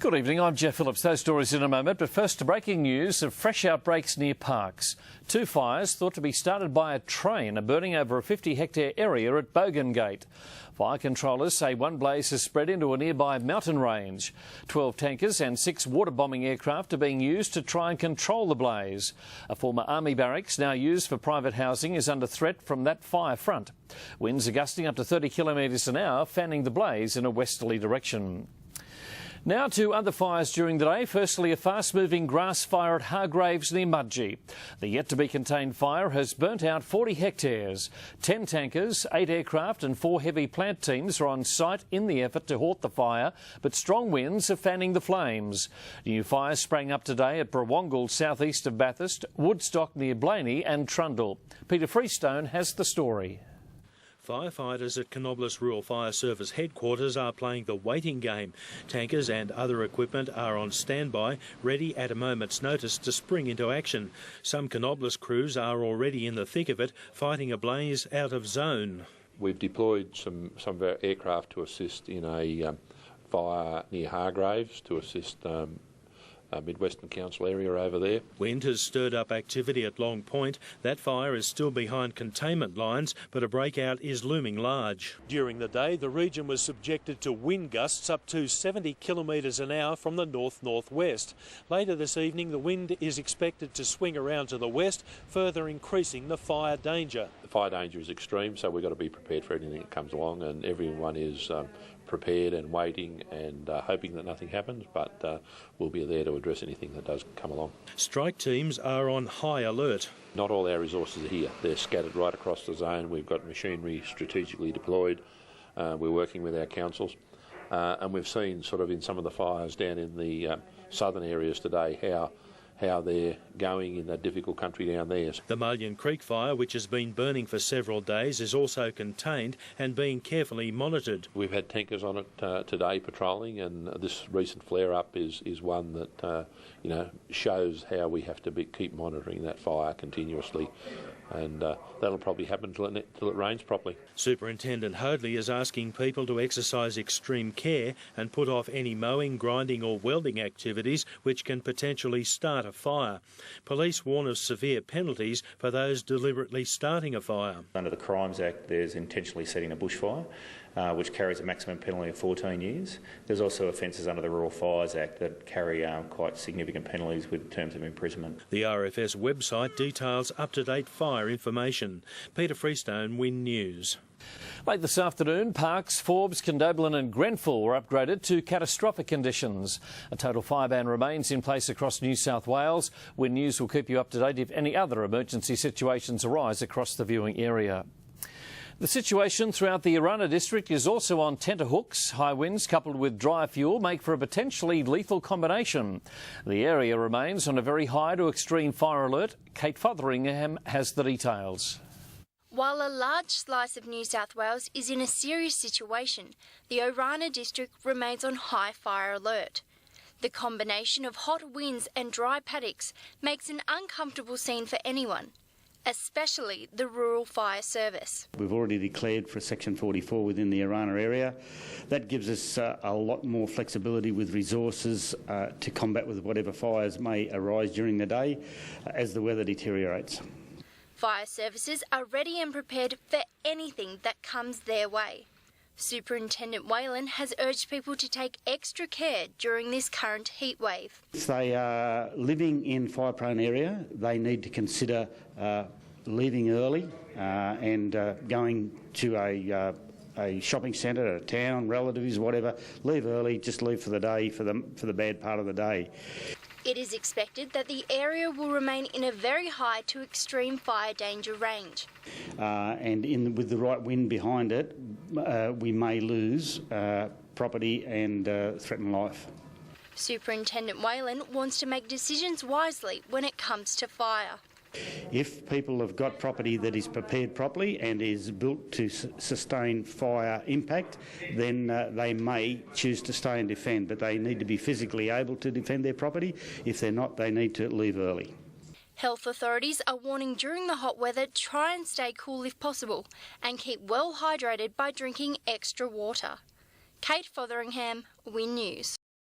Good evening, I'm Jeff Phillips. Those stories in a moment, but first breaking news of fresh outbreaks near parks. Two fires thought to be started by a train are burning over a 50-hectare area at Bogongate. Fire controllers say one blaze has spread into a nearby mountain range. 12 tankers and 6 water-bombing aircraft are being used to try and control the blaze. A former army barracks, now used for private housing, is under threat from that fire front. Winds are gusting up to 30 kilometres an hour, fanning the blaze in a westerly direction. Now to other fires during the day. Firstly, a fast-moving grass fire at Hargraves near Mudgee. The yet-to-be-contained fire has burnt out 40 hectares. 10 tankers, 8 aircraft and 4 heavy plant teams are on site in the effort to halt the fire, but strong winds are fanning the flames. New fires sprang up today at Brawongal, southeast of Bathurst, Woodstock near Blaney and Trundle. Peter Freestone has the story. Firefighters at Canobolas Rural Fire Service headquarters are playing the waiting game. Tankers and other equipment are on standby, ready at a moment's notice to spring into action. Some Canobolas crews are already in the thick of it, fighting a blaze out of zone. We've deployed some of our aircraft to assist in a fire near Hargraves to assist Mid-Western Council area over there. Wind has stirred up activity at Long Point. That fire is still behind containment lines, but a breakout is looming large. During the day, the region was subjected to wind gusts up to 70 kilometres an hour from the north-northwest. Later this evening, the wind is expected to swing around to the west, further increasing the fire danger. The fire danger is extreme, so we've got to be prepared for anything that comes along, and everyone is prepared and waiting and hoping that nothing happens, but we'll be there to address anything that does come along. Strike teams are on high alert. Not all our resources are here. They're scattered right across the zone. We've got machinery strategically deployed. We're working with our councils. And we've seen sort of in some of the fires down in the southern areas today how they're going in that difficult country down there. The Mullion Creek fire, which has been burning for several days, is also contained and being carefully monitored. We've had tankers on it today patrolling, and this recent flare-up is one that shows how we have to keep monitoring that fire continuously, and that'll probably happen till it rains properly. Superintendent Hoadley is asking people to exercise extreme care and put off any mowing, grinding or welding activities which can potentially start a fire. Police warn of severe penalties for those deliberately starting a fire. Under the Crimes Act, there's intentionally setting a bushfire, which carries a maximum penalty of 14 years. There's also offences under the Rural Fires Act that carry quite significant penalties with terms of imprisonment. The RFS website details up-to-date fire information. Peter Freestone, Win News. Late this afternoon, Parks, Forbes, Condobolin and Grenfell were upgraded to catastrophic conditions. A total fire ban remains in place across New South Wales. Win News will keep you up to date if any other emergency situations arise across the viewing area. The situation throughout the Orana district is also on tenterhooks. High winds coupled with dry fuel make for a potentially lethal combination. The area remains on a very high to extreme fire alert. Kate Fotheringham has the details. While a large slice of New South Wales is in a serious situation, the Orana district remains on high fire alert. The combination of hot winds and dry paddocks makes an uncomfortable scene for anyone, especially the Rural Fire Service. We've already declared for Section 44 within the Orana area. That gives us a lot more flexibility with resources to combat with whatever fires may arise during the day as the weather deteriorates. Fire services are ready and prepared for anything that comes their way. Superintendent Whalen has urged people to take extra care during this current heat wave. If they are living in fire-prone area, they need to consider leaving early and going to a shopping centre, a town, relatives, whatever. Leave early, just leave for the day, for the bad part of the day. It is expected that the area will remain in a very high to extreme fire danger range. And with the right wind behind it, we may lose property and threaten life. Superintendent Whalen wants to make decisions wisely when it comes to fire. If people have got property that is prepared properly and is built to sustain fire impact, then they may choose to stay and defend, but they need to be physically able to defend their property. If they're not, they need to leave early. Health authorities are warning during the hot weather, try and stay cool if possible and keep well hydrated by drinking extra water. Kate Fotheringham, Win News.